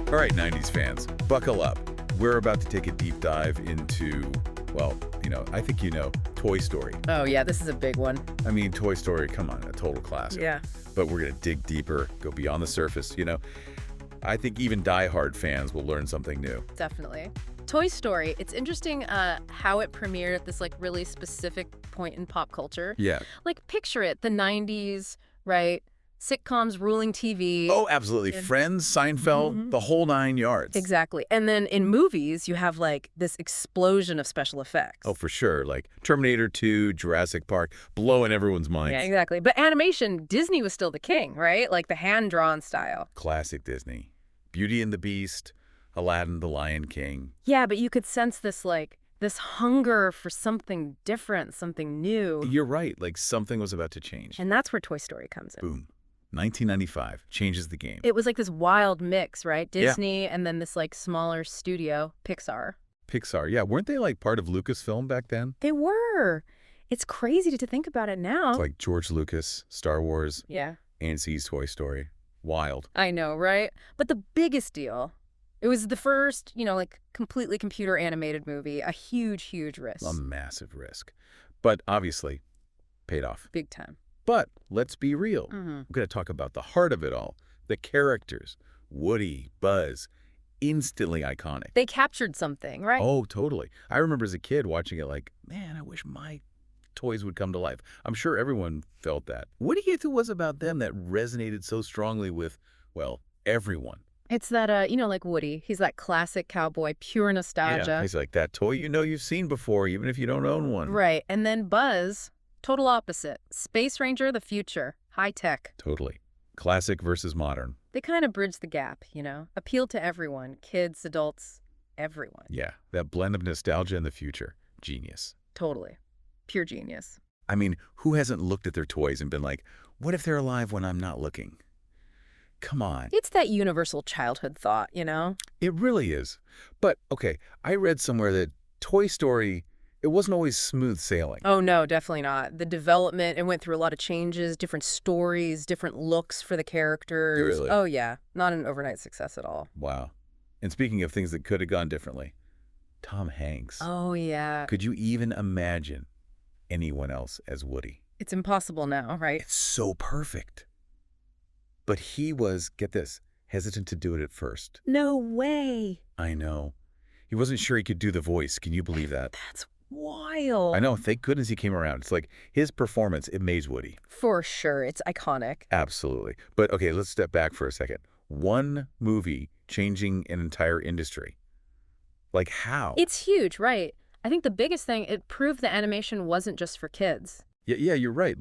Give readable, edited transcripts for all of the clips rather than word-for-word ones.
All right, 90s fans, buckle up. We're about to take a deep dive into, well, I think Toy Story. Oh, yeah, this is a big one. I mean, Toy Story, come on, a total classic. Yeah. But we're going to dig deeper, go beyond the surface, I think even die-hard fans will learn something new. Definitely. Toy Story, it's interesting how it premiered at this, really specific point in pop culture. Yeah. Picture it, the 90s, right? Sitcoms ruling TV. Oh, absolutely. Friends, Seinfeld, the whole 9 yards. Exactly. And then in movies, you have, this explosion of special effects. Oh, for sure. Like Terminator 2, Jurassic Park, blowing everyone's minds. Yeah, exactly. But animation, Disney was still the king, right? The hand-drawn style. Classic Disney. Beauty and the Beast, Aladdin, The Lion King. Yeah, but you could sense this, this hunger for something different, something new. You're right. Something was about to change. And that's where Toy Story comes in. Boom. 1995 changes the game. It was this wild mix, right? Disney and then this smaller studio, Pixar. Pixar, yeah. Weren't they part of Lucasfilm back then? They were. It's crazy to think about it now. It's like George Lucas, Star Wars, yeah, AMC's Toy Story. Wild. I know, right? But the biggest deal, it was the first, completely computer animated movie. A huge, huge risk. A massive risk. But obviously, paid off. Big time. But let's be real. Mm-hmm. We're going to talk about the heart of it all. The characters. Woody, Buzz, instantly iconic. They captured something, right? Oh, totally. I remember as a kid watching it man, I wish my toys would come to life. I'm sure everyone felt that. What do you think it was about them that resonated so strongly with, everyone? It's that, Woody. He's that classic cowboy, pure nostalgia. Yeah, he's like that toy you've seen before, even if you don't own one. Right. And then Buzz, total opposite. Space Ranger, the future. High tech. Totally. Classic versus modern. They kind of bridge the gap, Appeal to everyone. Kids, adults, everyone. Yeah, that blend of nostalgia and the future. Genius. Totally. Pure genius. I mean, who hasn't looked at their toys and been like, what if they're alive when I'm not looking? Come on. It's that universal childhood thought, It really is. But, okay, I read somewhere that Toy Story, it wasn't always smooth sailing. Oh, no, definitely not. The development, it went through a lot of changes, different stories, different looks for the characters. Really? Oh, yeah. Not an overnight success at all. Wow. And speaking of things that could have gone differently, Tom Hanks. Oh, yeah. Could you even imagine anyone else as Woody? It's impossible now, right? It's so perfect. But he was, get this, hesitant to do it at first. No way. I know. He wasn't sure he could do the voice. Can you believe that? That's wild. I know. Thank goodness he came around. It's like his performance, it amazed Woody. For sure. It's iconic. Absolutely. But okay, let's step back for a second. One movie changing an entire industry. How? It's huge, right? I think the biggest thing, it proved that animation wasn't just for kids. Yeah, you're right.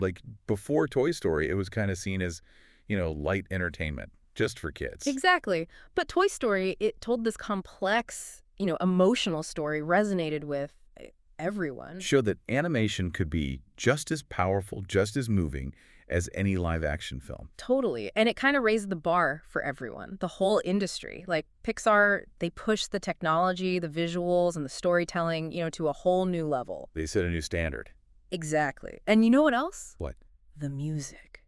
Before Toy Story, it was kind of seen as, light entertainment, just for kids. Exactly. But Toy Story, it told this complex, emotional story, resonated with everyone. Showed that animation could be just as powerful, just as moving as any live-action film. Totally. And it kind of raised the bar for everyone, the whole industry. Pixar, they pushed the technology, the visuals, and the storytelling, to a whole new level. They set a new standard. Exactly. And you know what else? What? The music.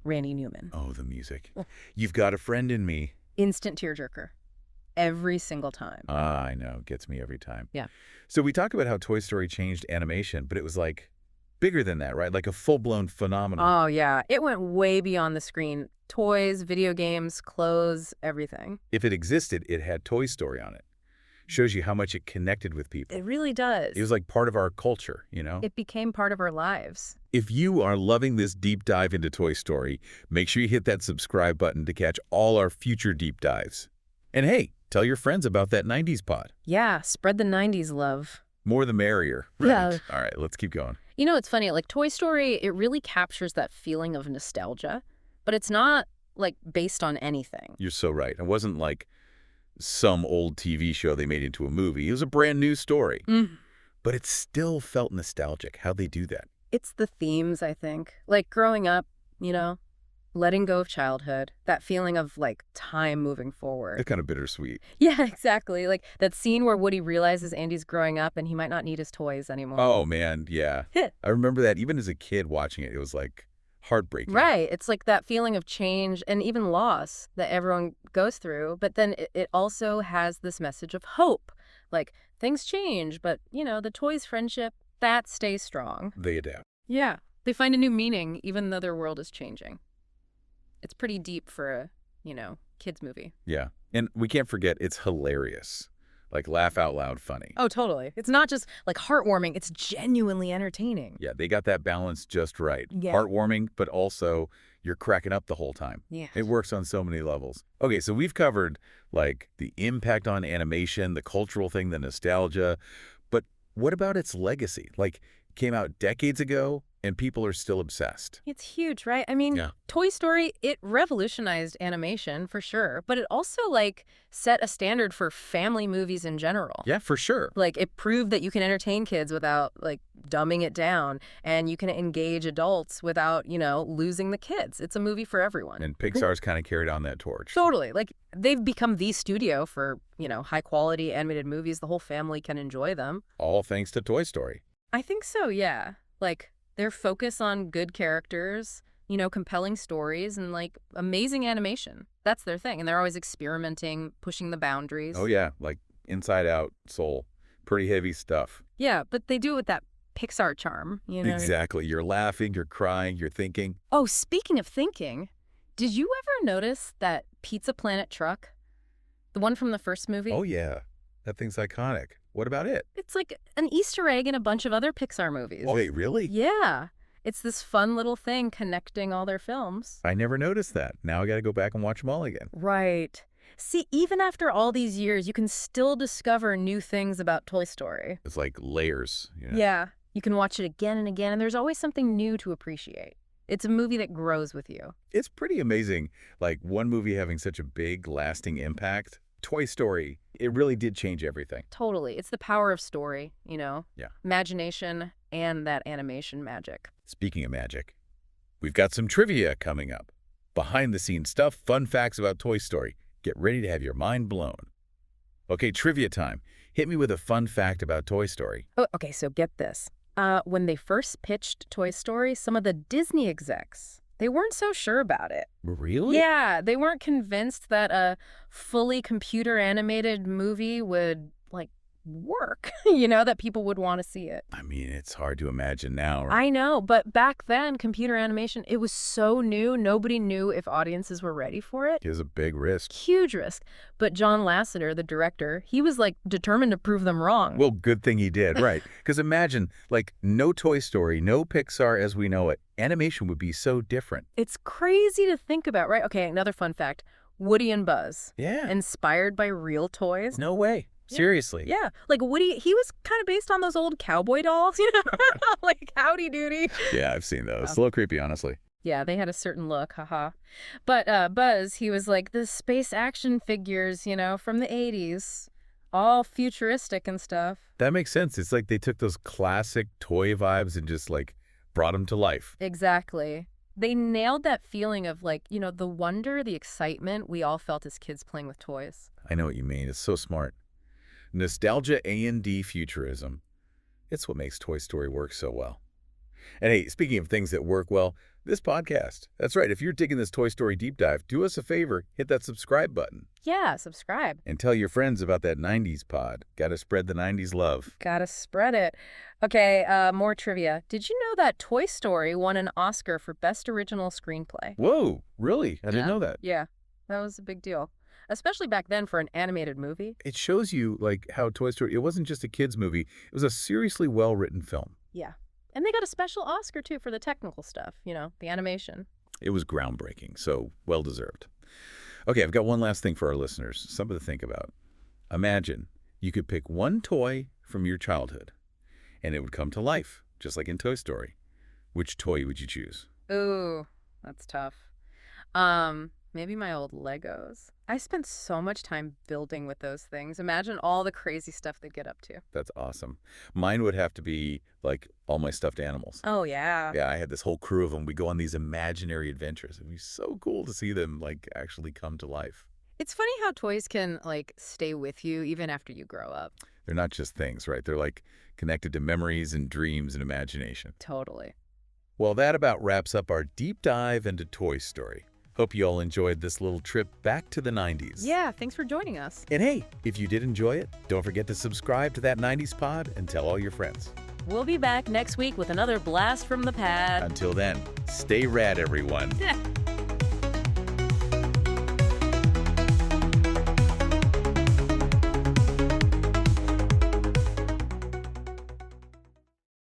Randy Newman. Oh, the music. You've got a friend in me. Instant tearjerker. Every single time. I know. Gets me every time. Yeah. So we talk about how Toy Story changed animation, but it was bigger than that, right? A full-blown phenomenon. Oh, yeah. It went way beyond the screen. Toys, video games, clothes, everything. If it existed, it had Toy Story on it. Shows you how much it connected with people. It really does. It was part of our culture, It became part of our lives. If you are loving this deep dive into Toy Story, make sure you hit that subscribe button to catch all our future deep dives. And hey, tell your friends about that 90s pod. Yeah, spread the 90s love. More the merrier. Right. Yeah. All right, let's keep going. It's funny, Toy Story, it really captures that feeling of nostalgia, but it's not, based on anything. You're so right. It wasn't some old TV show they made into a movie. It was a brand new story. But it still felt nostalgic. How'd they do that? It's the themes, I think. Growing up, letting go of childhood, that feeling of time moving forward. It's kind of bittersweet. Yeah, exactly. That scene where Woody realizes Andy's growing up and he might not need his toys anymore. Oh, man, yeah. I remember that even as a kid watching it. It was heartbreaking. Right. It's like that feeling of change and even loss that everyone goes through. But then it also has this message of hope. Like, things change, but, the toys' friendship, that stays strong. They adapt. Yeah. They find a new meaning, even though their world is changing. It's pretty deep for a, kids' movie. Yeah. And we can't forget it's hilarious. Like, laugh out loud funny. Oh, totally. It's not just, like, heartwarming. It's genuinely entertaining. Yeah, they got that balance just right. Yeah. Heartwarming, but also you're cracking up the whole time. Yeah. It works on so many levels. Okay, so we've covered, like, the impact on animation, the cultural thing, the nostalgia. But what about its legacy? Like, came out decades ago, and people are still obsessed. It's huge, right? I mean, Yeah. Toy Story, it revolutionized animation for sure, but it also, like, set a standard for family movies in general. Yeah, for sure. Like, it proved that you can entertain kids without, like, dumbing it down, and you can engage adults without, losing the kids. It's a movie for everyone. And Pixar's kind of carried on that torch. Totally. Like, they've become the studio for, high-quality animated movies. The whole family can enjoy them. All thanks to Toy Story. I think so, yeah. Like, their focus on good characters, compelling stories, and, like, amazing animation. That's their thing. And they're always experimenting, pushing the boundaries. Oh, yeah, like Inside Out, Soul. Pretty heavy stuff. Yeah, but they do it with that Pixar charm, Exactly. You're laughing, you're crying, you're thinking. Oh, speaking of thinking, did you ever notice that Pizza Planet truck? The one from the first movie? Oh, yeah. That thing's iconic. What about it? It's like an Easter egg in a bunch of other Pixar movies. Oh, wait, really? Yeah. It's this fun little thing connecting all their films. I never noticed that. Now I got to go back and watch them all again. Right. See, even after all these years, you can still discover new things about Toy Story. It's like layers. Yeah. You can watch it again and again, and there's always something new to appreciate. It's a movie that grows with you. It's pretty amazing, like one movie having such a big, lasting impact. Toy Story, it really did change everything. Totally. It's the power of story, Yeah. imagination, and that animation magic. Speaking of magic, we've got some trivia coming up. Behind-the-scenes stuff, fun facts about Toy Story. Get ready to have your mind blown. Okay, trivia time. Hit me with a fun fact about Toy Story. Oh, okay, so get this. When they first pitched Toy Story, some of the Disney execs, they weren't so sure about it. Really? Yeah, they weren't convinced that a fully computer animated movie would, like, work, that people would want to see it. I mean, it's hard to imagine now. I know, but back then, computer animation, it was so new, nobody knew if audiences were ready for it. It was a big risk. Huge risk. But John Lasseter, the director, he was, like, determined to prove them wrong. Well, good thing he did, right? Because imagine, like, no Toy Story, no Pixar as we know it. Animation would be so different. It's crazy to think about, right? Okay, another fun fact. Woody and Buzz. Yeah. Inspired by real toys. No way. Seriously. Yeah, like Woody, he was kind of based on those old cowboy dolls, like Howdy Doody. Yeah, I've seen those. It's a little creepy, honestly. Yeah, they had a certain look, haha. But Buzz, he was like the space action figures, from the 80s, all futuristic and stuff. That makes sense. It's like they took those classic toy vibes and just, like, brought them to life. Exactly. They nailed that feeling of, like, the wonder, the excitement we all felt as kids playing with toys. I know what you mean. It's so smart. Nostalgia A&D futurism. It's what makes Toy Story work so well. And hey, speaking of things that work well, this podcast. That's right. If you're digging this Toy Story deep dive, do us a favor, hit that subscribe button. Yeah, subscribe. And tell your friends about that 90s pod. Gotta spread the 90s love. Gotta spread it. Okay, more trivia. Did you know that Toy Story won an Oscar for Best Original Screenplay? Whoa, really? I didn't know that. Yeah, that was a big deal. Especially back then for an animated movie. It shows you, like, how Toy Story, it wasn't just a kid's movie. It was a seriously well-written film. Yeah. And they got a special Oscar, too, for the technical stuff, the animation. It was groundbreaking, so well-deserved. Okay, I've got one last thing for our listeners, something to think about. Imagine you could pick one toy from your childhood, and it would come to life, just like in Toy Story. Which toy would you choose? Ooh, that's tough. Maybe my old Legos. I spent so much time building with those things. Imagine all the crazy stuff they'd get up to. That's awesome. Mine would have to be, like, all my stuffed animals. Oh, yeah. Yeah, I had this whole crew of them. We go on these imaginary adventures. It'd be so cool to see them, like, actually come to life. It's funny how toys can, like, stay with you even after you grow up. They're not just things, right? They're, like, connected to memories and dreams and imagination. Totally. Well, that about wraps up our deep dive into Toy Story. Hope you all enjoyed this little trip back to the 90s. Yeah, thanks for joining us. And hey, if you did enjoy it, don't forget to subscribe to that 90s pod and tell all your friends. We'll be back next week with another blast from the pad. Until then, stay rad, everyone.